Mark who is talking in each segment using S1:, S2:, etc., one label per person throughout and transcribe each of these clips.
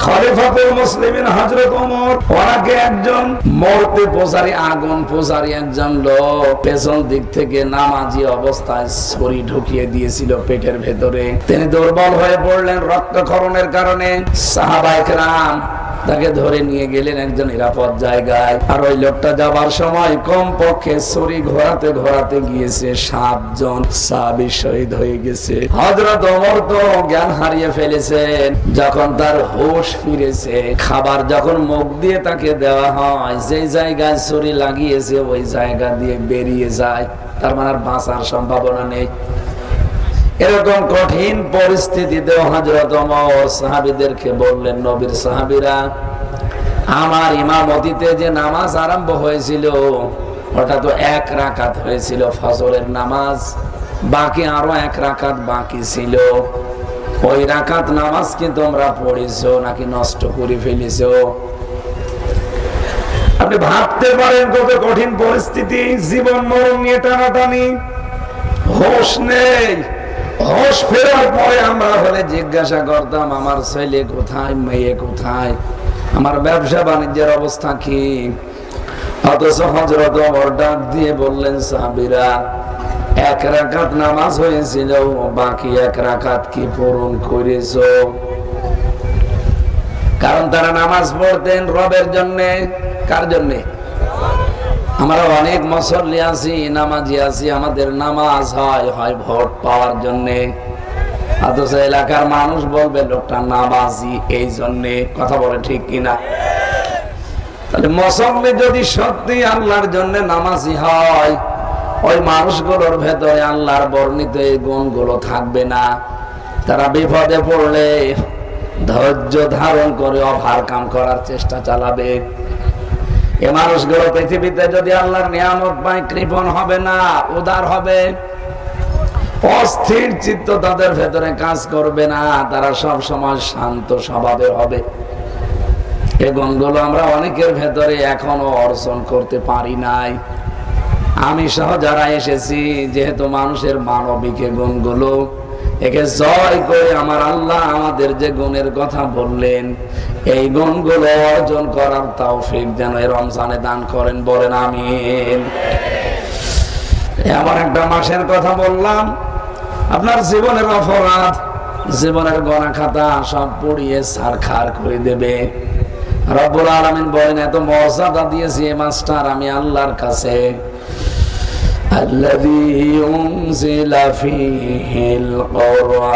S1: খলিফাতুল মুসলিমিন হযরত ওমর, ওনাকে একজন মরতে পূজারী, আগুন পূজারী একজন লোক পেছন দিক থেকে নামাজি অবস্থায় ছুরি ঢুকিয়ে দিয়েছিল পেটের ভেতরে। তিনি দুর্বল হয়ে পড়লেন রক্তক্ষরণের কারণে। সাহাবায়ে কেরাম তাকে ধরে নিয়ে গেলেন একজন নিরাপদ জায়গায়। আর ওই লোকটা যাবার সময় কমপক্ষে ছুরি ঘোরাতে ঘোরাতে গিয়েছে 7 জন সাহাবী শহীদ হয়ে গেছে। হযরত ওমর তো জ্ঞান হারিয়ে ফেলেছেন। যখন তার হুঁশ ফিরেছে, খাবার যখন মুখ দিয়ে তাকে দেওয়া হয়, যে জায়গায় ছুরি লাগিয়েছে ওই জায়গা দিয়ে বেরিয়ে যায়, তার মানে আর বাঁচার সম্ভাবনা নেই। এরকম কঠিন পরিস্থিতিতে হযরত ওমর সাহাবীদেরকে বললেন, নবীর সাহাবীরা, আমার ইমামতিতে যে নামাজ আরম্ভ হয়েছিল ওটা তো 1 রাকাত হয়েছিল ফজরের নামাজ, বাকি আরো 1 রাকাত বাকি ছিল। ওই রাকাত নামাজ কি তোমরা পড়েছো নাকি নষ্ট করে ফেলেছো? আপনি ভাবতে পারেন কত কঠিন পরিস্থিতি, জীবন মরণ নিয়ে টানাটানি, হোশ নেই। হোশ ফেরার পরে আমরা হলে জিজ্ঞাসা করতাম, আমার ছেলে কোথায়, মেয়ে কোথায়, আমার ব্যবসা বাণিজ্যের অবস্থা কি? অথচ হযরত ওমর ডাক দিয়ে বললেন, সাহাবীরা, 1 রাকাত নামাজ হয়েছিল, বাকি 1 রাকাত কি পূরণ করেছো? কারণ তারা নামাজ পড়তেন রবের জন্য। কার জন্য? আমরা অনেক মুসল্লি আছি, নামাজি আছি, আমাদের নামাজ হয় ভোট পাওয়ার জন্য। অথচ এলাকার মানুষ বলবে লোকটা নামাজি এই জন্যে। কথা বলে ঠিক কিনা? তাহলে মুসল্লি যদি সত্যি আল্লাহর জন্য নামাজি হয়, ওই মানুষগুলোর ভেতরে আল্লাহর বর্ণিত এই গুণগুলো থাকবে না। তারা বিপদে পড়লে ধৈর্য ধারণ করে ওভারকাম করার চেষ্টা চালাবে। এই মানুষগুলো পৃথিবীতে যদি আল্লাহর নিয়ামত পায়, কৃপণ হবে না, উদার হবে। অস্থির চিত্ত তাদের ভেতরে কাজ করবে না, তারা সব সময় শান্ত স্বভাবের হবে। এই গুণগুলো আমরা অনেকের ভেতরে এখনো অর্জন করতে পারি নাই। আমি সহ যারা এসেছি, যেহেতু মানুষের মানবিক গুণগুলো, একে জয় করে আমার আল্লাহ আমাদের যে গুণের কথা বললেন, এই গুণগুলো অর্জন করার তৌফিক যেন এই রমজানে দান করেন, বলেন আমিন। এমন একটা মাসের কথা বললাম, আপনার জীবনের অপরাধ, জীবনের গোনা খাতা সব পুড়িয়ে ছারখার করে দেবে। রব্বুল আলামিন বলেন, এত মর্যাদা দিয়েছি এই মাসটার আমি আল্লাহর কাছে। الذي أنزل فيه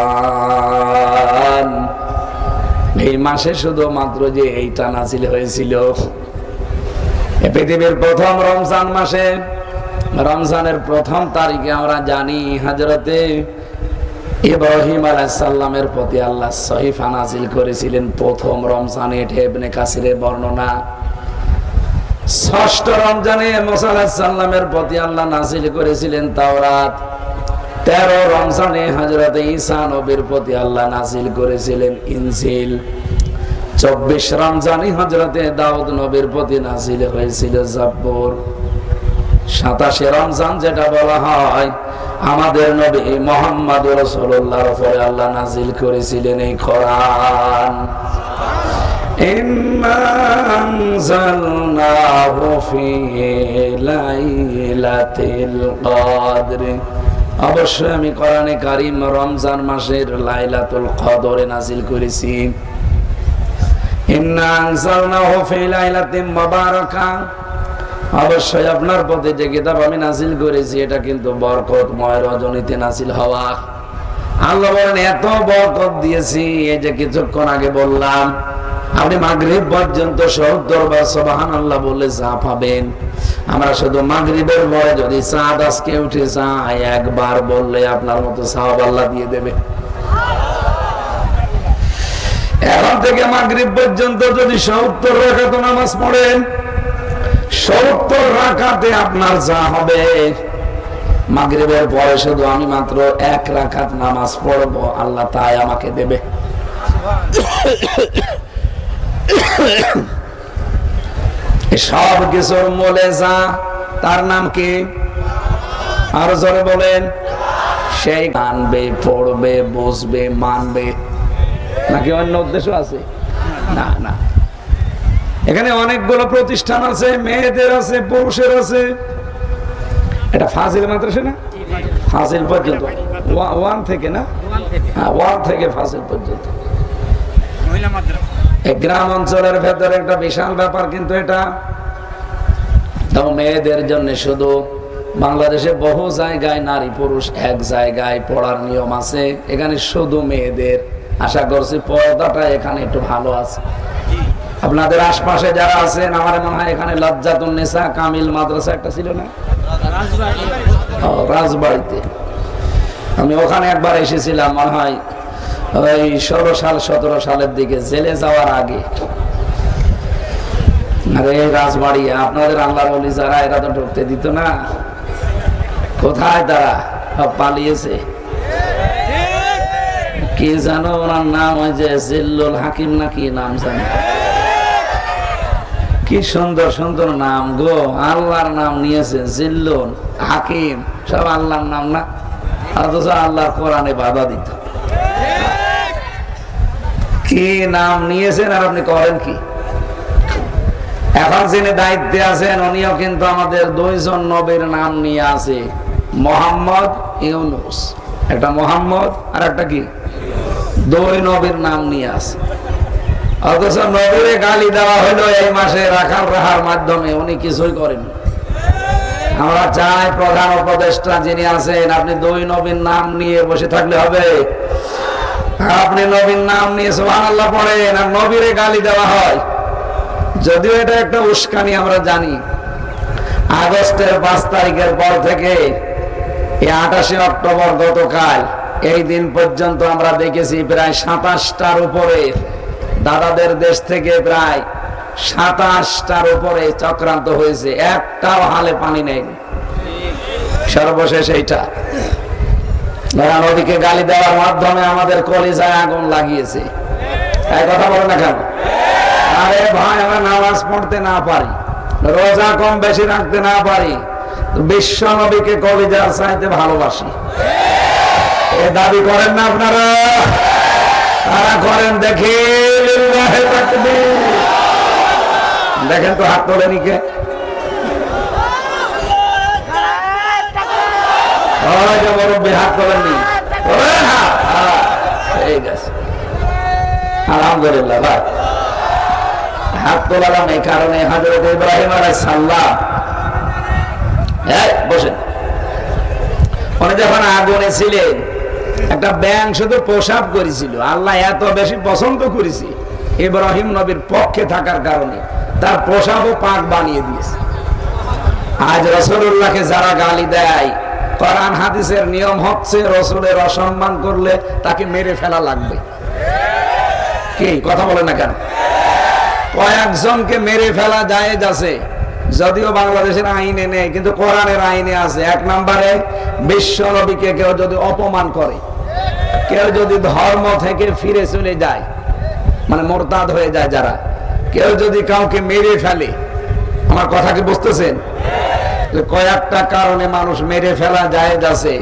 S1: القرآن, এই মাসে শুধুমাত্র যে এইটা নাযিল হয়েছিল। এই পৃথিবীর প্রথম রমজান মাসে, রমজানের প্রথম তারিখে আমরা জানি হযরতে ইব্রাহিম আলাইহিস সালামের প্রতি আল্লাহ সহিফা নাযিল করেছিলেন প্রথম রমজানে। এটা ইবনে কাসিরের বর্ণনা। ষষ্ঠ রমজানে মুসা আলাইহিস সালামের প্রতি আল্লাহ নাযিল করেছিলেন তাওরাত। 13 রমজানে হযরত ঈসা নবীর প্রতি আল্লাহ নাযিল করেছিলেন ইনজিল। 24 রমজানে হযরতে দাউদ নবীর প্রতি নাযিল হয়েছিল জাবুর। 27 রমজান যেটা বলা হয়, আমাদের নবী মুহাম্মদ রাসূলুল্লাহর উপরে আল্লাহ নাযিল করেছিলেন এই কোরআন। ইন্না আনজালনাহু ফি লাইলাতিল কদর, অবশ্যই আমি কোরআনে কারীম রমজান মাসের লাইলাতুল কদরে নাযিল করেছি। ইন্না আনজালনাহু ফি লাইলাতিন মুবারাকা, অবশ্যই আপনার প্রতি যে কিতাব আমি নাযিল করেছি এটা কিন্তু বরকতময় রজনীতে নাযিল হওয়া। আল্লাহ বলেন, এত বরকত দিয়েছি, এই যে কিছুক্ষণ আগে বললাম, আপনি মাগরিব পর্যন্ত 70 বার সুবহানাল্লাহ বলে যা পাবেন, আমরা শুধু মাগরিবের পরে যদি চাঁদ আজকে উঠে যায় একবার বললে আপনার মতো সওয়াব আল্লাহ দিয়ে দেবে। এখন থেকে মাগরিব পর্যন্ত যদি 70 রাকাত নামাজ পড়েন, 70 রাকাতে আপনার যা হবে, মাগরিবের পরে শুধু আমি মাত্র 1 রাকাত নামাজ পড়বো, আল্লাহ তাই আমাকে দেবে। সব কিছুর মূলে যা, তার নাম কি? আর জোরে বলেন। সেই মানবে, পড়বে, বুঝবে, মানবে, নাকি অন্য উদ্দেশ্য আছে? না না, এখানে অনেকগুলো প্রতিষ্ঠান আছে, মেয়েদের আছে, পুরুষের আছে। এটা ফাজিল মাদ্রাসা না? ফাজিল পর্যন্ত ওয়ান থেকে না, ওয়ান থেকে ফাজিল পর্যন্ত। গ্রাম অঞ্চলের ভেতরে একটা বিশাল ব্যাপার, কিন্তু এটা মেয়েদের জন্য শুধু। বাংলাদেশে বহু জায়গায় নারী পুরুষ এক জায়গায় পড়ার নিয়ম আছে, এখানে শুধু মেয়েদের। আশা করছি পর্দাটা এখানে একটু ভালো আছে। আপনাদের আশপাশে যারা আছেন, আমার মনে হয় এখানে লজ্জাতুন নিসা কামিল মাদ্রাসা একটা ছিল না, রাজবাড়িতে। আমি ওখানে একবার এসেছিলাম, মনে হয় ওই 16 সাল 17 সালের দিকে, জেলে যাওয়ার আগে। আরে রাজবাড়ি, আপনাদের আল্লাহর ওলি যারা, এরা তো ঢুকতে দিত না। কোথায় তারা? সব পালিয়েছে। কি জানো ওনার নাম? ওই যে জিল্লুল হাকিম না কি নাম জানো? কি সুন্দর সুন্দর নাম গো, আল্লাহর নাম নিয়েছে, জিল্লুল হাকিম, সব আল্লাহর নাম না? অথচ আল্লাহর কোরআনে বাধা দিত। কি নাম নিয়েছেন আর আপনি করেন কি? এখন যিনি দায়িত্বে আছেন উনিও কিন্তু আমাদের 2 জন নবীর নাম নিয়ে আছে, মোহাম্মদ ইউনুস, একটা মোহাম্মদ আর একটা কি, 2 নবীর নাম নিয়ে আছে। অথচ নবীরে গালি দেওয়া হলো এই মাসে রাখাল রাহার মাধ্যমে, উনি কিছুই করেন। আমরা চাই প্রধান উপদেষ্টা যিনি আছেন, আপনি 2 নবীর নাম নিয়ে বসে থাকলে হবে? আপনি নবীর নাম নিয়ে সুবহানাল্লাহ পড়েন আর নবীরে গালি দেওয়া হয়। যদিও এটা একটা উস্কানি আমরা জানি। আগস্টের 5 তারিখের পর থেকে এই 28 অক্টোবর গতকাল এই দিন পর্যন্ত আমরা দেখেছি প্রায় 27টার উপরে দাদাদের দেশ থেকে প্রায় 27টার উপরে চক্রান্ত হয়েছে, একটাও হালে পানি নেই। সর্বশেষ এইটা নদীকে গালি দেওয়ার মাধ্যমে আমাদের কলিজায় আগুন লাগিয়েছে। এই কথা বলো না কেন? আরে ভাই, আমরা নামাজ পড়তে না পারি, রোজা কম বেশি রাখতে না পারি, বিশ্ব নবীকে কলিজার চাইতে ভালোবাসি, এ দাবি করেন না আপনারা? তারা করেন দেখি, দেখেন তো হাত তোলেনি কে? হাত তোলেননি? ঠিক আছে, আলহামদুলিল্লাহ। ভাই হাত তোলালাম এই কারণে, হযরত ইব্রাহিম আলাইহিস সালাম বসেন, উনি যখন আগুনে ছিলেন একটা ব্যাঙ শুধু প্রসাব করেছিল, আল্লাহ এত বেশি পছন্দ করেছে ইব্রাহিম নবীর পক্ষে থাকার কারণে, তার প্রসাবও পাক বানিয়ে দিয়েছে। আজ রাসূলুল্লাহকে যারা গালি দেয়, কোরআন হাদিসের নিয়ম হচ্ছে রাসূলের অসম্মান করলে তাকে মেরে ফেলা লাগবে। কি কথা বলে না কেন? কয়েকজনকে মেরে ফেলা জায়েজ আছে, যদিও বাংলাদেশের আইনে নেই, কিন্তু কোরআনের আইনে আছে। 1 নম্বরে বিশ্ব নবীকে কেউ যদি অপমান করে, কেউ যদি ধর্ম থেকে ফিরে চলে যায়, মানে মোরতাদ হয়ে যায় যারা, কেউ যদি কাউকে মেরে ফেলে, আমার কথা কি বুঝতেছেন? কয়েকটা কারণে মানুষ মেরে ফেলা জায়েজ আছে।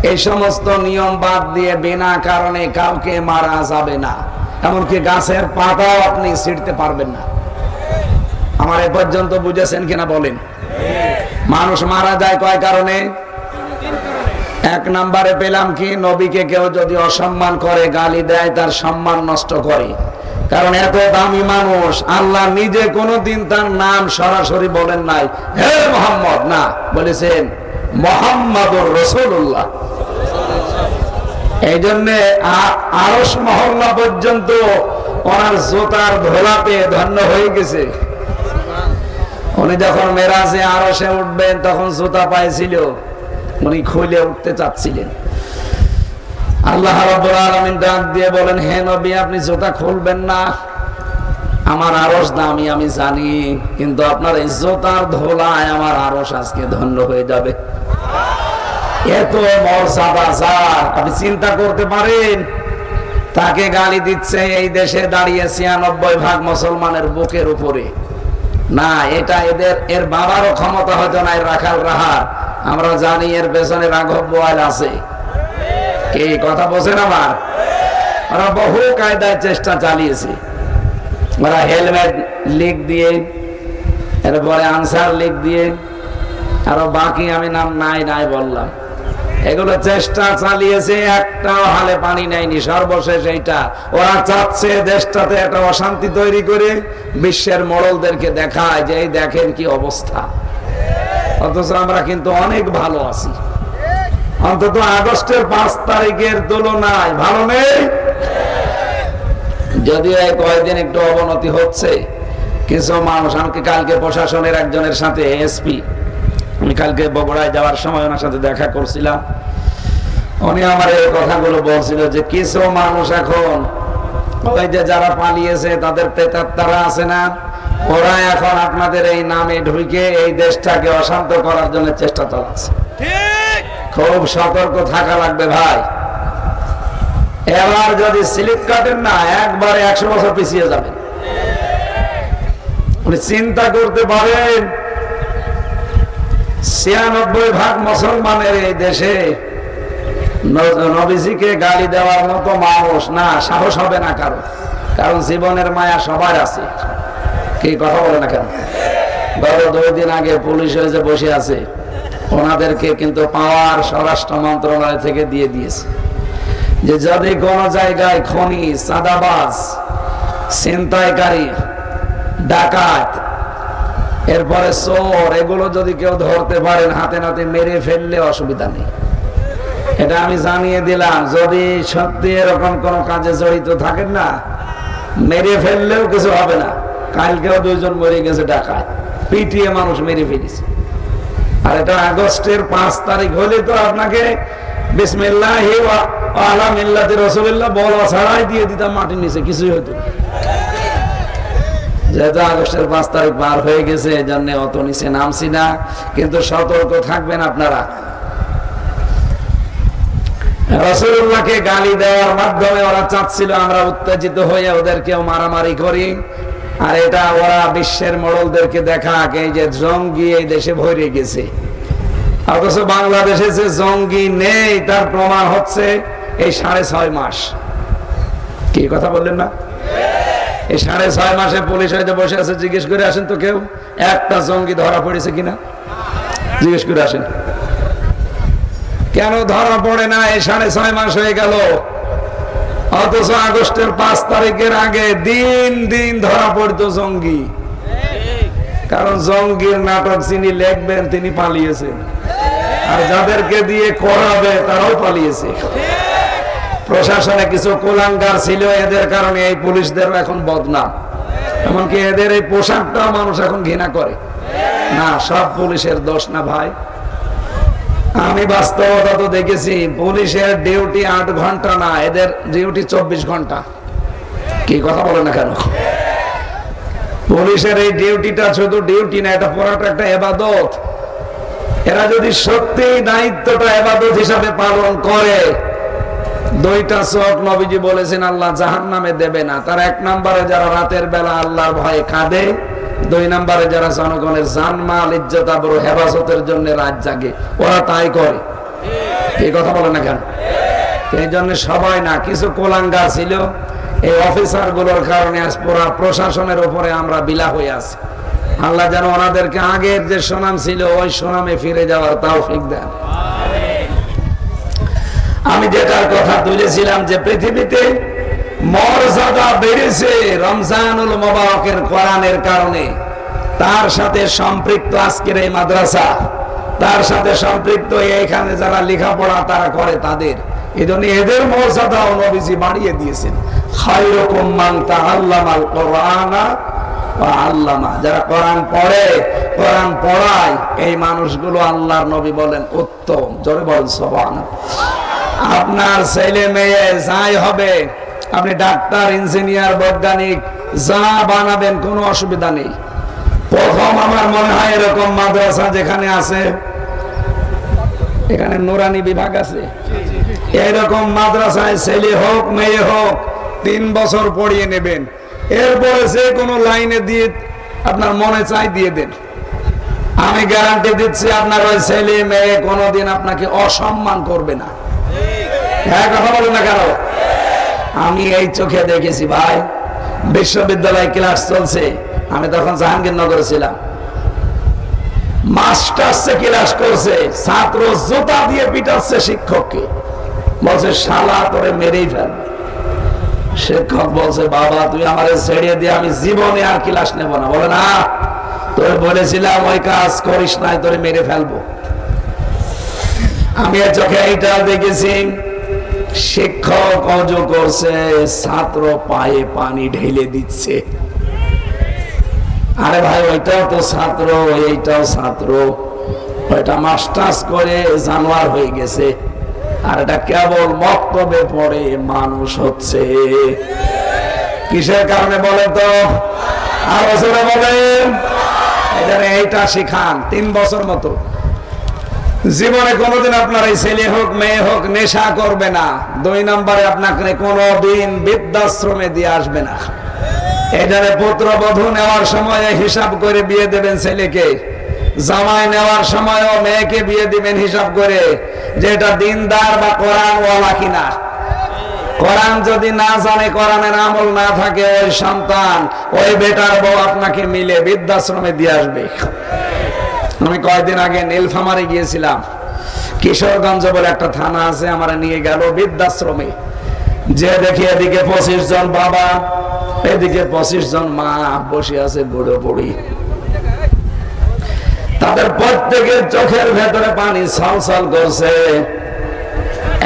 S1: এই সমস্ত নিয়ম বাদ দিয়ে বিনা কারণে কাউকে মারা যাবে না, এমনকি গাছের পাতাও আপনি ছিঁড়তে পারবেন না। আমার এ পর্যন্ত বুঝেছেন কিনা বলেন? মানুষ মারা যায় কয় কারণে? 1 নম্বরে পেলাম কি, নবীকে কেউ যদি অসম্মান করে, গালি দেয়, তার সম্মান নষ্ট করে। কারণ এত দামি মানুষ, আল্লাহ নিজে কোনোদিন তার নাম সরাসরি বলেন নাই, হে মুহাম্মদ, না, বলেছেন মুহাম্মাদুর রাসূলুল্লাহ। এই জন্য আরশ মহল্লা পর্যন্ত ওনার জুতার ধোলা পেয়ে ধন্য হয়ে গেছে। উনি যখন মেরাজে আরশে উঠবেন তখন জুতা পাইছিল, উনি খুলে উঠতে চাচ্ছিলেন। আল্লাহ রাব্বুল আলামিন ডাক দিয়ে বলেন, হে নবী, আপনি জুতা খুলবেন না, আমার আরশ দামি আমি জানি, কিন্তু আপনার এই জুতার ধোলায় আমার আরশ আজকে ধন্য হয়ে যাবে। এত মর্যাদা যার, আপনি চিন্তা করতে পারেন? তাকে গালি দিচ্ছে এই দেশে দাঁড়িয়ে 96% মুসলমানের বুকের উপরে। না, এটা এর বাবারও ক্ষমতা হয়তো নাই রাখাল রাহার, আমরা জানি এর পেছনে রাঘব বোয়াল আছে। কি কথা বলছেন আমার? ওরা বহু কায়দায় চেষ্টা চালিয়েছে, ওরা হেলমেট লিখ দিয়ে, এরপরে আনসার লিখ দিয়ে, আরো বাকি আমি নাম নাই বললাম, এগুলো চেষ্টা চালিয়েছে, একটাও হালে পানি নেয়নি। সর্বশেষ এইটা ওরা চাচ্ছে দেশটাতে একটা অশান্তি তৈরি করে বিশ্বের মোড়লদেরকে দেখায় যে এই দেখেন কি অবস্থা। অথচ আমরা কিন্তু অনেক ভালো আছি, অন্তত আগস্টের 5 তারিখের তুলনায় ভালো নেই। যদিও এই কয়েকদিন একটু অবনতি হচ্ছে, কিছু মানুষ, আমাকে কালকে প্রশাসনের একজনের সাথে এসপি, আমি কালকে বগুড়ায় যাওয়ার সময় ওনার সাথে দেখা করছিলাম, উনি আমার এই কথাগুলো বলছিল যে কিছু মানুষ এখন ওই যে যারা পালিয়েছে তাদের প্রেতাত্মারা আছে না, ওরা এখন আপনাদের এই নামে ঢুকে এই দেশটাকে অশান্ত করার জন্য চেষ্টা চালাচ্ছে। খুব সতর্ক থাকা লাগবে ভাই। এবার যদি স্লিপ কাটেন না, একবারে 100 বছর পিছিয়ে যাবেন। উনি চিন্তা করতে পারেন 96% মুসলমানের এই দেশে নবীজিকে গালি দেওয়ার মতো মানুষ না, সাহস হবে না কারো, কারণ জীবনের মায়া সবার আছে। কি কথা বলে না কেন? গত 2 দিন আগে পুলিশ হয়েছে বসে আছে, ওনাদেরকে কিন্তু পাওয়ার স্বরাষ্ট্র মন্ত্রণালয় থেকে দিয়ে দিয়েছে যে যদি কোন জায়গায় খনি, চাঁদাবাজ, ছিনতাইকারী, ডাকাত, এরপরে চোর, এগুলো যদি কেউ ধরতে পারেন হাতে নাতে মেরে ফেললে অসুবিধা নেই। এটা আমি জানিয়ে দিলাম, যদি সত্যি এরকম কোন কাজে জড়িত থাকেন না, মেরে ফেললেও কিছু হবে না। কালকেও 2 জন মরে গেছে ডাকাত, পিটিয়ে মানুষ মেরে ফেলেছে। আর এটা আগস্টের 5 তারিখ হলে তো আপনাকে বিসমিল্লাহি ওয়া আলা মিল্লাতি রাসূলিল্লাহ বলা ছাড়াই দিয়ে দিতাম মাটির নিচে, কিছুই হতো না। যেহেতু আগস্টের 5 তারিখ পার হয়ে গেছে, এজন্য অত নিচে নামছি না, কিন্তু সতর্ক থাকবেন আপনারা। রাসূলুল্লাহকে গালি দেওয়ার মাধ্যমে ওরা চাচ্ছিল আমরা উত্তেজিত হয়ে ওদেরকেও মারামারি করি, আর এটা ওরা বিশ্বের মোড়লদেরকে দেখাক এই যে জঙ্গি এই দেশে ভরে গেছে। অথচ বাংলাদেশে যে জঙ্গি নেই তার প্রমাণ হচ্ছে এই 6.5 মাস। কি কথা বললেন না? এই 6.5 মাসে পুলিশ হয়তো বসে আছে, জিজ্ঞেস করে আসেন তো কেউ একটা জঙ্গি ধরা পড়েছে কিনা, জিজ্ঞেস করে আসেন। কেন ধরা পড়ে না? এই 6.5 মাস হয়ে গেল, অথচ আগস্টের 5 তারিখের আগে দিন দিন ধরা পড়তো জঙ্গি। কারণ জঙ্গির নাটক যিনি লিখবেন তিনি পালিয়েছেন, আর যাদেরকে দিয়ে করাবে তারাও পালিয়েছে। প্রশাসনে কিছু কুলাঙ্গার ছিল, এদের কারণে এই পুলিশদেরও এখন বদনাম। এমনকি এদের এই পোশাকটাও মানুষ এখন ঘৃণা করে। না, সব পুলিশের দোষ না ভাই। আমি বাস্তবতা তো দেখেছি, পুলিশের ডিউটি 8 ঘন্টা না, এদের ডিউটি 24 ঘন্টা। কি কথা বলে না কেন? পুলিশের এই ডিউটিটা শুধু ডিউটি না, এটা পুরোটা একটা ইবাদত। এরা যদি সত্যি দায়িত্বটা ইবাদত হিসাবে পালন করে, 2টা চোখ নবীজি বলেছেন আল্লাহ জাহান্নামে দেবে না। তার 1 নম্বরে যারা রাতের বেলা আল্লাহর ভয়ে কাঁদে, 2 নম্বরে যারা জনগণের জানমাল ইজ্জত আবরু হেফাজতের জন্য রাত জাগে, ওরা তাই করে। এই কথা বলে না কেন? এই জন্য সবাই না, কিছু কোলাঙ্গার ছিল, এই অফিসার গুলোর কারণে আজ পুরা প্রশাসনের উপরে আমরা বিলা হয়ে আছি। আল্লাহ যেন ওনাদেরকে আগের যে সুনাম ছিল ওই সুনামে ফিরে যাওয়ার তৌফিক দেন। আমি যেটার কথা তুলেছিলাম যে পৃথিবীতে মর্যাদা বেড়েছে রমজানুল মুবারকের কোরআনের কারণে, তার সাথে সম্পৃক্ত আজকের এই মাদ্রাসা, তার সাথে সম্পৃক্ত এখানে যারা লেখাপড়া তারা করে তাদের, এজন্য এদের মর্যাদাও নবীজি বাড়িয়ে দিয়েছেন। খায়রুকুম মান তাআল্লামাল কুরআনা ওয়া আল্লামা, যারা কোরআন পড়ে, কোরআন পড়ায়, এই মানুষগুলো আল্লাহর নবী বলেন উত্তম। জোরে বলেন সুবহানাল্লাহ। আপনার ছেলে মেয়ে যাই হবে, আপনি ডাক্তার, ইঞ্জিনিয়ার, বৈজ্ঞানিক যা বানাবেন কোনো অসুবিধা নেই। প্রথম আমার মনে হয় এরকম মাদ্রাসা যেখানে আছে, এখানে নুরানি বিভাগ আছে, এরকম মাদ্রাসায় ছেলে হোক মেয়ে হোক 3 বছর পড়িয়ে নেবেন। এরপরে যে কোনো লাইনে দিয়ে আপনার মনে চাই দিয়ে দেন। আমি গ্যারান্টি দিচ্ছি আপনার ওই ছেলে মেয়ে কোনোদিন আপনাকে অসম্মান করবে না। হ্যাঁ, কথা বলেন না কেন? আমি এই চোখে দেখেছি ভাই, বিশ্ববিদ্যালয়ে ক্লাস চলছে, আমি তখন জাহাঙ্গীরনগরে ছিলাম। মাস্টার্সে ক্লাস করছে, ছাত্র জুতা দিয়ে পিটাচ্ছে শিক্ষককে, বলছে শালা তোরে মেরেই ফেল। শিক্ষক বলছে বাবা তুই আমারে ছেড়ে দিয়ে আমি জীবনে আর ক্লাস নেব না। বলে না, তোরে বলেছিলাম ওই কাজ করিস নাই, তোরে মেরে ফেলবো। আমি চোখে এইটা দেখেছি, শিক্ষক অজু করছে, ছাত্র পায়ে পানি ঢেলে দিচ্ছে। আরে ভাই ওইটাও তো ছাত্র, এইটাও ছাত্র, ওইটা মাস্টার্স করে জানোয়ার হয়ে গেছে, আর এটা কেবল মক্তবে পড়ে মানুষ হচ্ছে। কিসের কারণে বলে তো? আর বছরে বলেন, এইটা শিখান 3 বছর মতো। জীবনে কোনোদিন আপনার এই ছেলে হোক মেয়ে হোক নেশা করবে না। 2 নম্বরে আপনাকে কোনোদিন বৃদ্ধাশ্রমে দিয়ে আসবে না। এখানে পুত্রবধূ নেওয়ার সময় হিসাব করে বিয়ে দেবেন ছেলেকে, জামাই নেওয়ার সময়ও মেয়েকে বিয়ে দিবেন হিসাব করে যে এটা দিনদার বা কোরআনওয়ালা কিনা। কোরআন যদি না জানে, কোরআনের আমল না থাকে, ওই সন্তান ওই বেটার বউ আপনাকে মিলে বৃদ্ধাশ্রমে দিয়ে আসবে। আমি কয়েকদিন আগে নীলফামারে গিয়েছিলাম, কিশোরগঞ্জ বলে একটা থানা আছে, আমার নিয়ে গেল বৃদ্ধাশ্রমে। যে দেখি এদিকে 25 জন বাবা, এদিকে 25 জন মা বসে আছে, বুড়ো বুড়ি। তাদের প্রত্যেকের চোখের ভেতরে পানি ছলছল করছে।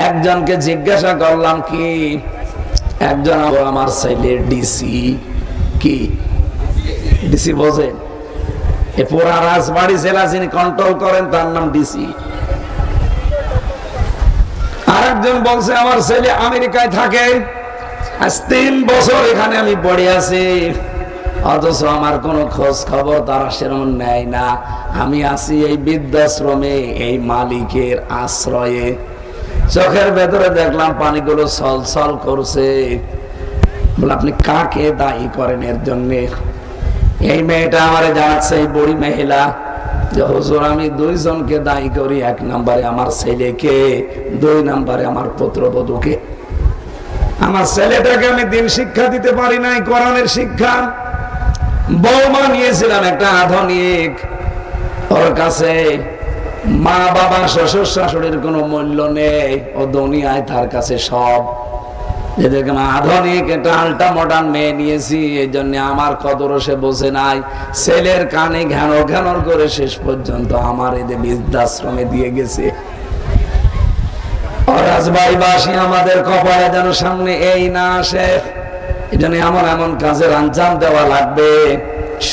S1: একজনকে জিজ্ঞাসা করলাম কি? একজন আমার ছেলে ডিসি। কি ডিসি বোঝেন? এ পুরা রাজবাড়ি জেলা যিনি কন্ট্রোল করেন তার নাম ডিসি। আরেকজন বলছে আমার ছেলে আমেরিকায় থাকে, আজ 3 বছর এখানে আমি পড়ে আছি, অথচ আমার কোনো খোঁজ খবর তারা সেরকম নেয় না। আমি আছি এই বৃদ্ধাশ্রমে, এই মালিকের আশ্রয়ে। চোখের ভেতরে দেখলাম পানিগুলো ছলছল করছে। বলে আপনি কাকে দায়ী করেন এর জন্য? এই মেয়েটা আমারে জানাচ্ছে, এই বুড়ি মহিলা, যে হুজুর আমি 2 জনকে দায়ী করি। 1 নম্বরে আমার ছেলেকে, 2 নম্বরে আমার পুত্রবধূকে। আমার ছেলেটাকে আমি দিন শিক্ষা দিতে পারি নাই, কোরআনের শিক্ষা। বৌমা নিয়েছিলাম একটা আধুনিক, ওর কাছে মা বাবা শ্বশুর শাশুড়ির কোনো মূল্য নেই, ও দুনিয়ায় তার কাছে সব। এদেরকে আধুনিক একটা আল্ট্রা মডার্ন মেয়ে নিয়েছি, এই জন্য আমার কদরও সে বোঝে নাই। ছেলের কানে ঘ্যানর ঘ্যানর করে শেষ পর্যন্ত আমার এদের বৃদ্ধাশ্রমে দিয়ে গেছে। রাজবাড়িবাসী আমাদের কপালে যেন সামনে এই না আসে, এই জন্য এমন এমন কাজের আঞ্জাম দেওয়া লাগবে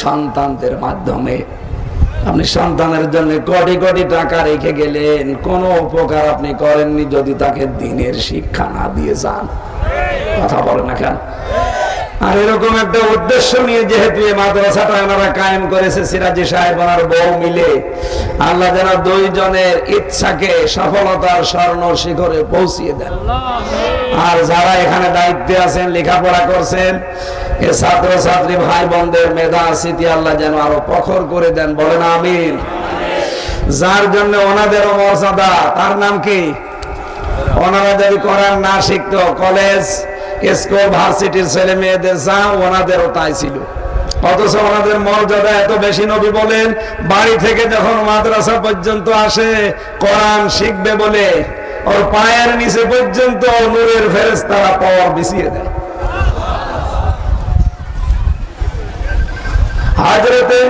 S1: সন্তানদের মাধ্যমে। আপনি সন্তানের জন্য কোটি কোটি টাকা রেখে গেলেন, কোনো উপকার আপনি করেননি যদি তাকে দ্বীনের শিক্ষা না দিয়ে যান। কথা বলে না কেন? আর এরকম একটা উদ্দেশ্য নিয়ে যেহেতু এই মাদ্রাসাটা ওনারা কায়েম করেছে, সিরাজি সাহেব ওনার বউ মিলে, আল্লাহ যেন 2 জনের ইচ্ছাকে সফলতার স্বর্ণ শিখরে পৌঁছিয়ে দেন। আর যারা এখানে দায়িত্বে আছেন, লেখাপড়া করছেন, এ ছাত্র ছাত্রী ভাই বোনদের মেধা স্মৃতি আল্লাহ যেন আরো প্রখর করে দেন। বলেন আমিন। যার জন্য ওনাদেরও মর্যাদা, তার নাম কি? ওনারা যদি কোরআন না শিখতো, কলেজ স্কুল ভার্সিটির ছেলে মেয়েদের যা, ওনাদেরও তাই ছিল। অথচ ওনাদের মর্যাদা এত বেশি। নবী বলেন বাড়ি থেকে যখন মাদ্রাসা পর্যন্ত আসে কোরআন শিখবে বলে, ওর পায়ের নিচে পর্যন্ত নূরের ফেরেশতারা পাওয়ার বিছিয়ে দেয়। হযরতে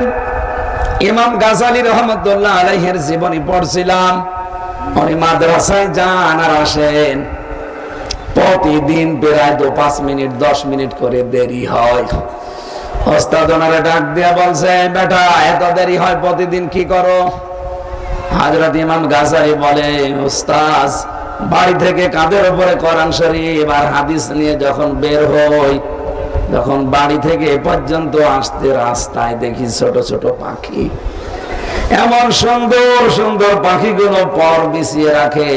S1: ইমাম গাযালী রাহমাতুল্লাহ আলাইহির জীবনী পড়ছিলাম। উনি মাদ্রাসায় যান আর আসেন, প্রতিদিন প্রায় 5 মিনিট 10 মিনিট করে দেরি হয়। ওস্তাদ ওনারে ডাক দিয়া বলছে, বেটা এত দেরি হয় প্রতিদিন কি করো? হযরত ইমাম গাযালী বলে, ওস্তাদ বাড়ি থেকে কাঁধের উপরে কোরআন শরীফ আর হাদিস নিয়ে যখন বের হই, যখন বাড়ি থেকে এ পর্যন্ত আসতে রাস্তায় দেখি ছোট ছোট পাখি, এমন সুন্দর সুন্দর পাখিগুলো পর বিছিয়ে রাখে,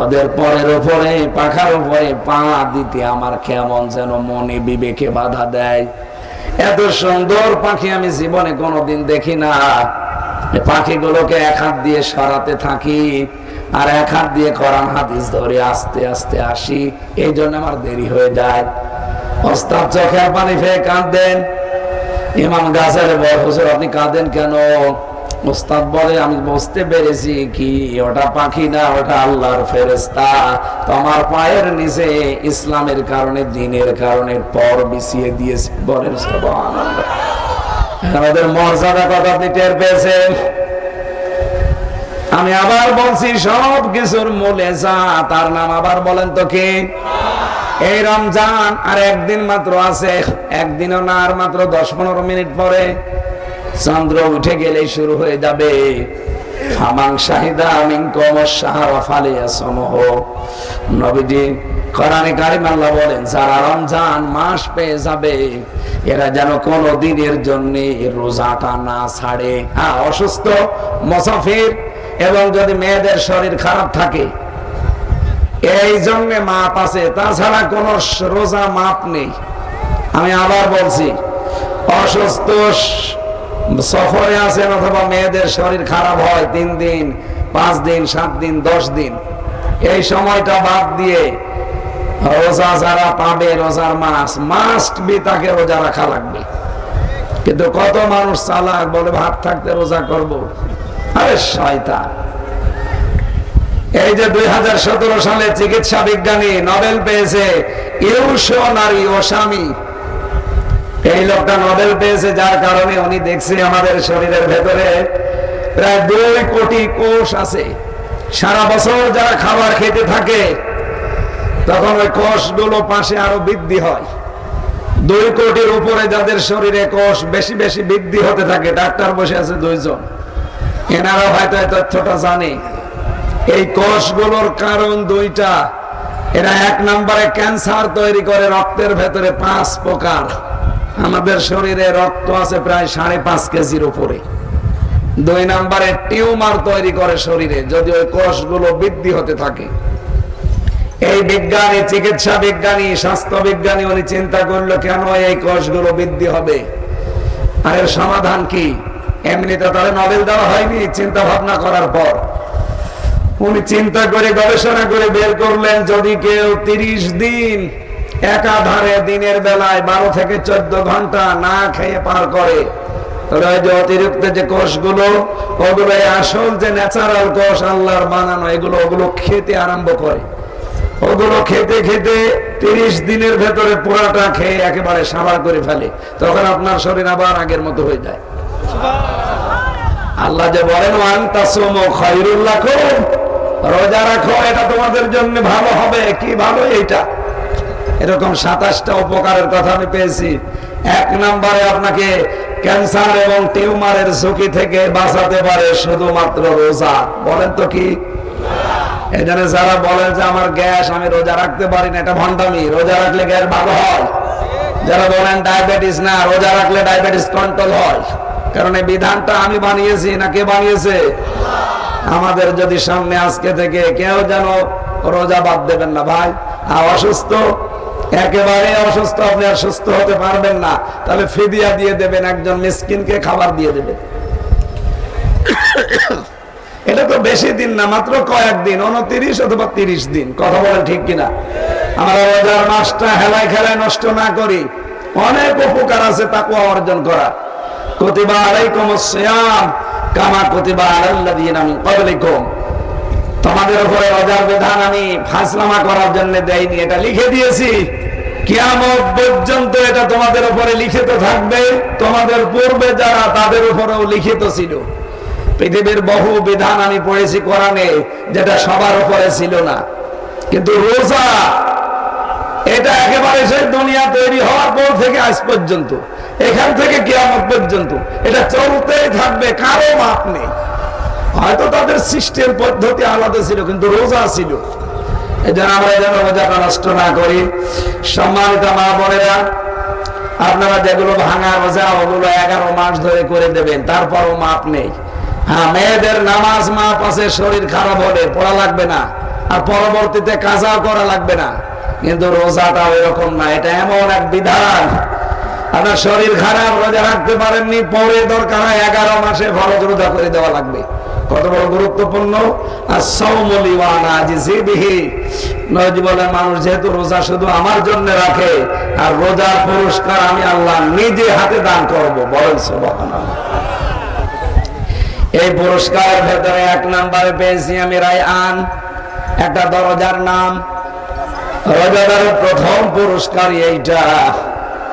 S1: ওদের পরের উপরে পাখার উপরে পা দিতে আমার কেমন যেন মনে বিবেকে বাধা দেয়। এত সুন্দর পাখি আমি জীবনে কোনোদিন দেখি না। পাখিগুলোকে 1 হাত দিয়ে সরাতে থাকি আর 1 হাত দিয়ে কোরআন হাদিস ধরে আস্তে আস্তে আসি, এই জন্য আমার দেরি হয়ে যায়। ওস্তাদ চোখের পানি ফেলে কাঁদেন। ইমাম গাজারে বলে, হুজুর আপনি কাঁদেন কেন? ওস্তাদ বলে, আমি বুঝতে পেরেছি কি ওটা পাখি না, ওটা আল্লাহর ফেরেশতা। তোমার পায়ের নিচে ইসলামের কারণে, দ্বীনের কারণে পর বিছিয়ে দিয়েছে। বলেন সুবহানাল্লাহ। আমাদের মর্যাদা কত আপনি টের পেয়েছেন? আমি আবার বলছি, সব কিছুর মূলে যা, তার নাম আবার বলেন তো কি? এই রমজান আর একদিন মাত্র আছে, একদিনও না, আর মাত্র 10-15 মিনিট পরে চন্দ্র উঠে গেলেই শুরু হয়ে যাবে। ফামান শাহিদা মিনকুম আশ-শাহরা ফালিয়াসমহু। নবীজি কোরআনে কারিমে আল্লাহ বলেন, যারা রমজান মাস পেয়ে যাবে এরা যেন কোন দিনের জন্য রোজাটা না ছাড়ে। হ্যাঁ, অসুস্থ, মুসাফির এবং যদি মেয়েদের শরীর খারাপ থাকে এই জন্য মাপ আছে, তাছাড়া কোন রোজা মাপ নেই। আমি আবার বলছি, অসুস্থ, সফরে আছেন অথবা মেয়েদের শরীর খারাপ হয় 3 দিন, 5 দিন, 7 দিন, 10 দিন, এই সময়টা বাদ দিয়ে রোজা যারা পাবে, রোজার মাস মাস্ট বি, তাকে রোজা রাখা লাগবে। কিন্তু কত মানুষ চালাক, বলে ভাত থাকতে রোজা করব। আরে শয়তান! এই যে 2017 সালে চিকিৎসা বিজ্ঞানী নোবেল পেয়েছে ইউশনারি ওসামি, এই লোকটা নোবেল পেয়েছে যার কারণে উনি দেখছে আমাদের শরীরের ভেতরে প্রায় 2 কোটি কোষ আছে। সারা বছর যারা খাবার খেতে থাকে তখন ওই কোষগুলো পাশে আরো বৃদ্ধি হয়। 2 কোটির উপরে যাদের শরীরে কোষ বেশি বেশি বৃদ্ধি হতে থাকে, ডাক্তার বসে আছে 2 জন, এনারা হয়তো এই তথ্যটা জানে। এই কোষগুলোর কারণ 2টা। এরা 1 নম্বরে ক্যান্সার তৈরি করে রক্তের ভেতরে 5 প্রকার। আমাদের শরীরে রক্ত আছে প্রায় 5.5 কেজির উপরে। 2 নম্বরে টিউমার তৈরি করে শরীরে, যদি ওই কোষগুলো বৃদ্ধি হতে থাকে। এই বিজ্ঞানী, চিকিৎসা বিজ্ঞানী, স্বাস্থ্য বিজ্ঞানী, উনি চিন্তা করলো কেন এই কোষগুলো বৃদ্ধি হবে, আর এর সমাধান কি? এমনিতে তাহলে নোবেল দেওয়া হয়নি। চিন্তা ভাবনা করার পর উনি চিন্তা করে গবেষণা করে বের করলেন, যদি কেউ 30 দিন একাধারে দিনের বেলায় 12 থেকে 14 ঘন্টা না খেয়ে পার করে, তাহলে ওই যে অতিরিক্ত যে কোষগুলো, ওগুলো আসল যে ন্যাচারাল কোষ আল্লাহর বানানো, ওগুলো খেতে আরম্ভ করে। ওগুলো খেতে খেতে 30 দিনের ভেতরে পুরাটা খেয়ে একেবারে সাবার করে ফেলে। তখন আপনার শরীর আবার আগের মতো হয়ে যায়। আল্লাহ যে বলেন, ওয়ান তাসুমু খায়রুল লাকুম, রোজা রাখো, এটা তোমাদের জন্য ভালো হবে। কি ভালো? এইটা। এরকম 27টা উপকারের কথা আমি পেয়েছি। 1 নম্বরে আপনাকে ক্যান্সার এবং টিউমারের ঝুঁকি থেকে বাঁচাতে পারে শুধুমাত্র রোজা। বলেন তো কি? এখানে যারা বলেন যে আমার গ্যাস, আমি রোজা রাখতে পারি না, এটা ভণ্ডামি। রোজা রাখলে গ্যাস ভালো হয়। যারা বলেন ডায়াবেটিস না, রোজা রাখলে ডায়াবেটিস কন্ট্রোল হয়। কারণ এই বিধানটা আমি বানিয়েছি না, কে বানিয়েছে? আমাদের যদি সামনে আজকে থেকে কেউ যেন রোজা বাদ দেবেন না ভাই। আর অসুস্থ, একেবারে অসুস্থ, আপনি আর সুস্থ হতে পারবেন না, তাহলে ফিদিয়া দিয়ে দেবেন, একজন মিসকিনকে খাবার দিয়ে দেবেন। এটা তো বেশি দিন না, মাত্র কয়েকদিন, 29 অথবা 30 দিন। কথা বলেন ঠিক কিনা? আমরা রোজার মাসটা হেলায় খেলায় নষ্ট না করি। অনেক উপকার আছে তাকওয়া অর্জন করা। কুতিবা আলাইকুমুস সিয়াম কামা কুতিবা আলাল্লাযিনা মিন ক্বাবলিকুম। তোমাদের উপরে রোজার বিধান আমি ফাসলামা করার জন্য দেইনি, এটা লিখে দিয়েছি। কিয়ামত পর্যন্ত এটা তোমাদের উপরে লিখিত থাকবে। তোমাদের পূর্বে যারা, তাদের উপরেও লিখিত ছিল। পৃথিবীর বহু বিধান আমি পড়েছি কোরআনে, যেটা সবার উপরে ছিল না। কিন্তু রোজা, এটা একেবারে সেই দুনিয়া তৈরি হওয়ার পর থেকে আজ পর্যন্ত, এখান থেকে কিয়ামত পর্যন্ত এটা চলতেই থাকবে, কারো মাপ নেই। হয়তো তাদের সিস্টেম পদ্ধতি আলাদা ছিল, কিন্তু রোজা ছিল। এই জন্য আমরা যেন রোজাটা নষ্ট না করি। সম্মানিত মা বোনেরা, আপনারা যেগুলো ভাঙা রোজা, ওগুলো 11 মাস ধরে করে দেবেন, তারপরও মাপ নেই। হ্যাঁ, মেয়েদের নামাজ মাপ আছে, শরীর খারাপ হলে পড়া লাগবে না, আর পরবর্তীতে কাজাও করা লাগবে না। কিন্তু রোজাটা এরকম না, এটা এমন এক বিধান। আপনার শরীর খারাপ, রোজা রাখতে পারেননি, পরে দরকার হয় 11 মাসে ফরজ রোজা করে দেওয়া লাগবে। কত বড় গুরুত্বপূর্ণ। as-sawmu li wa ana ajzi bihi, নবী বলেন মানুষ যেহেতু রোজা শুধু আমার জন্য রাখে, আর রোজার পুরস্কার আমি আল্লাহ নিজে হাতে দান করব। বলেন সুবহানাল্লাহ। এই পুরস্কারের ভেতরে 1 নম্বরে পেয়েছি আমি রায়আন, একটা দরজার নাম। রোজাদারের প্রথম পুরস্কার এইটা,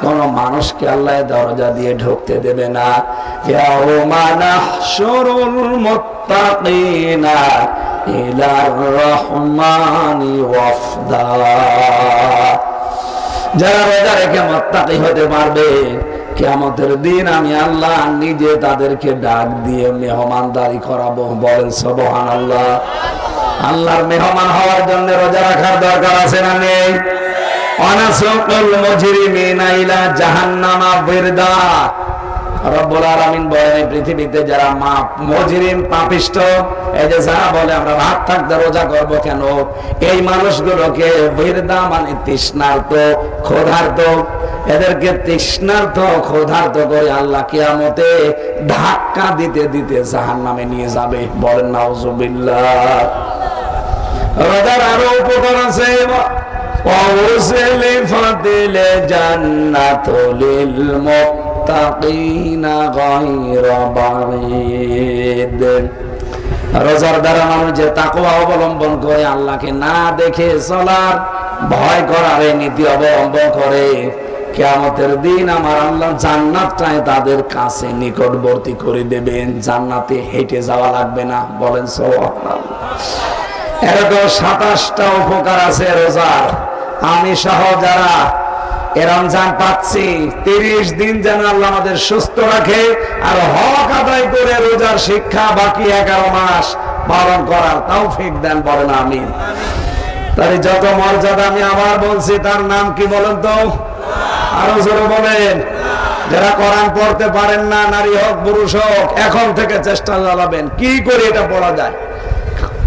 S1: কোন মানুষকে আল্লাহ দরজা দিয়ে ঢুকতে দেবে না। ইয়াউমা নাহশুরুল মুত্তাকিনা ইলার রহমানি ওয়াফদা, যারা রোজা রেখে মুত্তাকি হতে পারবে, কিয়ামতের দিন আমি আল্লাহ নিজে তাদেরকে ডাক দিয়ে মেহমানদারি করাবো। বলেন সুবহানাল্লাহ। আল্লাহর মেহমান হওয়ার জন্য রোজা রাখার দরকার আছে না নেই? অনাসুকুল মুজরিমিনা ইলা জাহান্নামা বিরদা, রব্বুল আলামিন বলেন পৃথিবীতে যারা মুজরিম পাপিষ্ট, এই যে যারা বলে আমরা রাত থাকতে রোজা করব কেন, এই মানুষগুলোকে বিরদা মানে তৃষ্ণার্ত, ক্ষুধার্ত, এদেরকে তৃষ্ণার্ত ক্ষুধার্ত করে আল্লাহ কিয়ামতে ধাক্কা দিতে দিতে জাহান্নামে নিয়ে যাবে। বলেন নাউজুবিল্লাহ। রোজার আরো উপকার আছে। وَأُزْلِفَتِ الْجَنَّةُ لِلْمُتَّقِينَ غَيْرَ بَعِيدٍ, রোজার দ্বারা মানুষ যে তাকওয়া অবলম্বন করে, আল্লাহকে না দেখে চলার, ভয় করার এই নীতি অবলম্বন করে, কিয়ামতের দিন আমার আল্লাহ জান্নাতটাই তাদের কাছে নিকটবর্তী করে দেবেন। জান্নাতে হেঁটে যাওয়া লাগবে না। বলেন সুবহানাল্লাহ। এরকম 27টা উপকার আছে রোজার। আমি সহ যারা এ রমজান পাচ্ছি, 30 দিন যেন আল্লাহ আমাদের সুস্থ রাখে আর হক আদায় করে রোজার শিক্ষা বাকি 11 মাস পালন করার তৌফিক দেন। বলেন আমিন। তাই যত মর্যাদা, আমি আবার বলছি, তার নাম কি বলেন তো? আরো জোরে বলেন। যারা কোরআন পড়তে পারেন না, নারী হোক পুরুষ হোক, এখন থেকে চেষ্টা চালাবেন কি করে এটা পড়া যায়।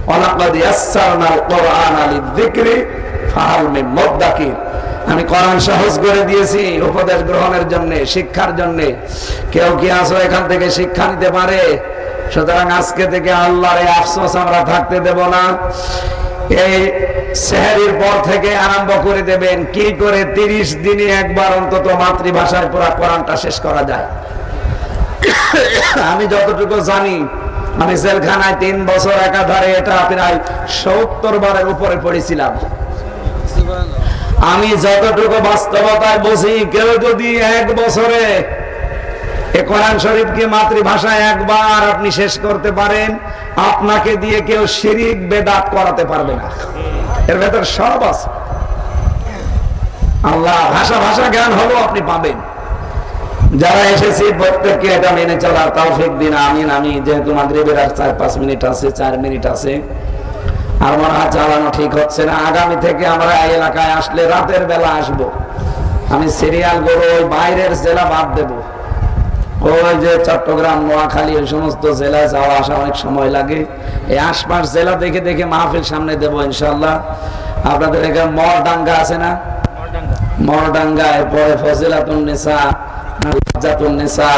S1: ওয়ালাকাদ ইয়াসসারনাল কুরআনা লিয-যিকরি ফাহাল মিন মুদ্দাকির, আমি কোরআন সহজ করে দিয়েছি উপদেশ গ্রহণের জন্য, শিক্ষার জন্য। কেউ কি আসো এখান থেকে শিক্ষা নিতে পারে? সুতরাং আজকে থেকে আল্লাহর এই আফসোস আমরা থাকতে দেব না। এই সেহরির পর থেকে আরম্ভ করে দেবেন কি করে 30 দিনে একবার অন্তত মাতৃভাষায় পুরো কোরআনটা শেষ করা যায়। আমি যতটুকু জানি, আমি জেলখানায় 3 বছর একাধারে এটা প্রায় 70 বারের উপরে পড়েছিলাম। আমি যতটুকু বাস্তবতায় বুঝি, কেউ যদি 1 বছরে এই কোরআন শরীফকে মাতৃভাষায় একবার আপনি শেষ করতে পারেন, আপনাকে দিয়ে কেউ শিরিক বেদাত করাতে পারবে না। এর ভেতর সব আছে। আল্লাহ ভাষা জ্ঞান হলো আপনি পাবেন। যারা এসেছি প্রত্যেককে এটা মেনে চলার তৌফিক দিন। আমিন। আমি যেহেতু মাগরিবের আর 4-5 মিনিট আছে, 4 মিনিট আছে, আর মনে হয় চালানো ঠিক হচ্ছে না। আগামী থেকে আমরা এই এলাকায় আসলে রাতের বেলা আসব। আমি সিরিয়াল গরু ওই বাইরের জেলা বাদ দেব। ওই যে চট্টগ্রাম, নোয়াখালী, ওই সমস্ত জেলায় যাওয়া আসা অনেক সময় লাগে। এই আশপাশ জেলা দেখে দেখে মাহফিল সামনে দেবো ইনশাল্লাহ। আপনাদের এখানে মরডাঙ্গা আছে না? মরডাঙ্গা, এরপরে ফজিলাতুন নিসা, লজ্জাতুন নিসা,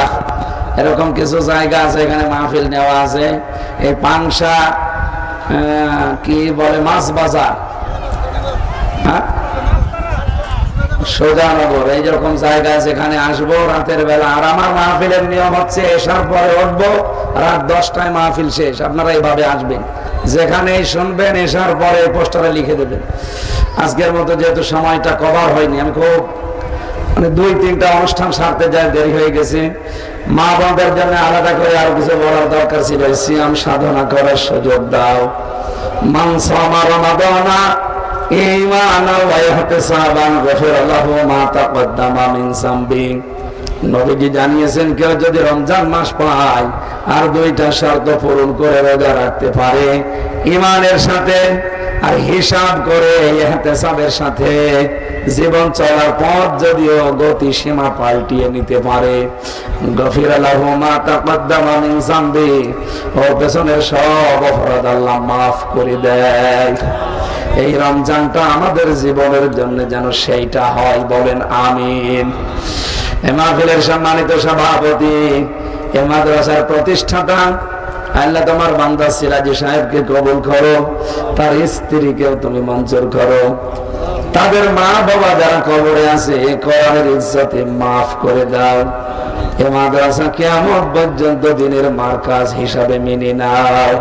S1: এরকম কিছু জায়গা আছে, এখানে মাহফিল নেওয়া আছে। এই পাংশা কি বলে, মাছ বাজার, হ্যাঁ, সোজানগর, এইরকম জায়গা যেখানে আসবো রাতের বেলা। আর আমার মাহফিলের নিয়ম হচ্ছে এশার পরে উঠবো, রাত 10টায় মাহফিল শেষ। আপনারা এইভাবে আসবেন, যেখানে শুনবেন এশার পরে পোস্টারে লিখে দেবেন। আজকের মতো যেহেতু সময়টা কভার হয়নি, আমি খুব 2-3টা অনুষ্ঠান সারতে যায়, দেরি হয়ে গেছে। মা বোনদের জন্য আলাদা করে আরো কিছু বলার দরকার ছিল। সিয়াম সাধনা করার সুযোগ দাও। মান সামা রমাদানা ঈমানান ওয়া ইহতিসাবান গফিরা লাহু মা তাকদ্দামা মিন যামবি। নবীজি জানিয়েছেন, কেউ যদি রমজান মাস পায় আর 2টা শর্ত পূরণ করে রোজা রাখতে পারে, ঈমানের সাথে আর হিসাব করে ইহতিসাবের সাথে, জীবন চলার পথ যদিও গতি সীমা পাল্টিয়ে নিতে পারে, গফিরা লাহু মা তাকদ্দামা মিন যামবি, ওর পেছনের সব অপরাধ আল্লাহ মাফ করে দেয়। এই রমজানটা আমাদের জীবনের জন্য যেন সেইটা হয়। বলেন আমিন। এ মাহফিলের সম্মানিত সভাপতি, এ মাদ্রাসার প্রতিষ্ঠাতা, আল্লাহ তোমার বান্দা সিরাজি সাহেবকে কবুল করো, তার স্ত্রীকেও তুমি মঞ্জুর করো, তাদের মা বাবা যারা কবরে আছে কোরআনের ইজ্জতে মাফ করে দাও। এ মাদ্রাসা কিয়ামত পর্যন্ত দিনের মার্কাজ হিসাবে মেনে নাও।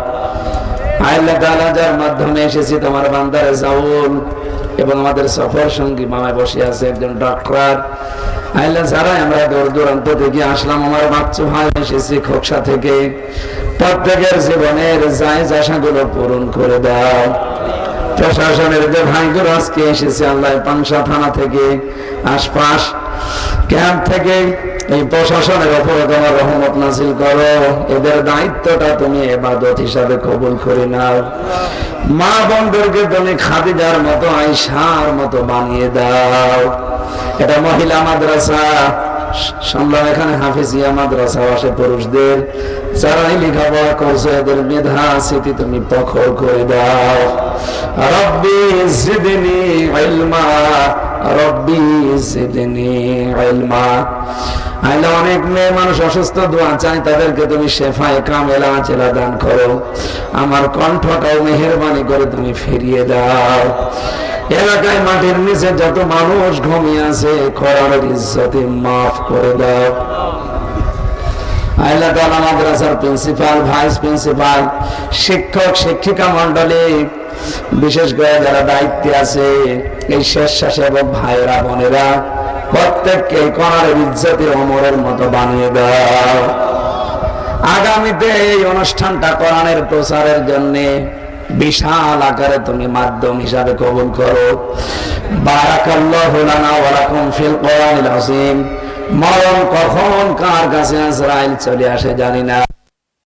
S1: আল্লাহ তাআলা যার মাধ্যমে এসেছি তোমার বান্দার জাউল এবং আমাদের সফর সঙ্গী মামায় বসে আছে একজন ডক্টর, আল্লাহ যারা আমরা দূর দূরান্ত থেকে আসলাম, আমার বাচ্চা ভাই এসেছি খোকসা থেকে, প্রত্যেকের জীবনের জায়েজ আশাগুলো পূরণ করে দাও। প্রশাসনের যে ভাইগুলো আজকে এসেছে আল্লাহ পাংশা থানা থেকে আশপাশ ক্যাম্প থেকে, এই প্রশাসনের উপরে তোমার রহমত নাযিল করো, এদের দায়িত্বটা তুমি ইবাদত হিসাবে কবুল করে নাও। মা বোনদেরকে তুমি খাদিজার মতো আয়েশার মতো বানিয়ে দাও। এটা মহিলা মাদ্রাসা, শুনলাম এখানে হাফিজিয়া মাদ্রাসা আসে পুরুষদের, যারাই লেখাপড়া করছে এদের মেধা স্মৃতি তুমি প্রখর করে দাও। রব্বি জিদনি ইলমা, রব্বি জিদনি ইলমা। আল্লাহ অনেক মেয়ে মানুষ অসুস্থ, দোয়া চাই, তাদেরকে তুমি শেফায়ে কামেলা আজেলা দান করো। আমার কণ্ঠটাও মেহেরবানি করে তুমি ফিরিয়ে দাও। এলাকায় মাটির নিচে যত মানুষ ঘুমিয়ে আছে কোরআনের ইজ্জতে মাফ করে দাও। আল্লাহ তাআলা মাদ্রাসার প্রিন্সিপাল, ভাইস প্রিন্সিপাল, শিক্ষক শিক্ষিকা মন্ডলী, বিশেষ করে যারা দায়িত্বে আছে, এই স্বেচ্ছাসেবক ভাইরা বোনেরা, প্রত্যেককে কোরআনের ইজ্জতে ওমরের মতো বানিয়ে দাও। আগামীতে এই অনুষ্ঠানটা কোরআনের প্রচারের জন্য বিশাল আকারে তুমি মাধ্যম হিসাবে কবুল করো। বারাকাল্লাহু লানা ওয়া লাকুম ফিল কোরআনিল আযীম। মরণ কখন কার কাছে আজরাইল চলে আসে জানি না।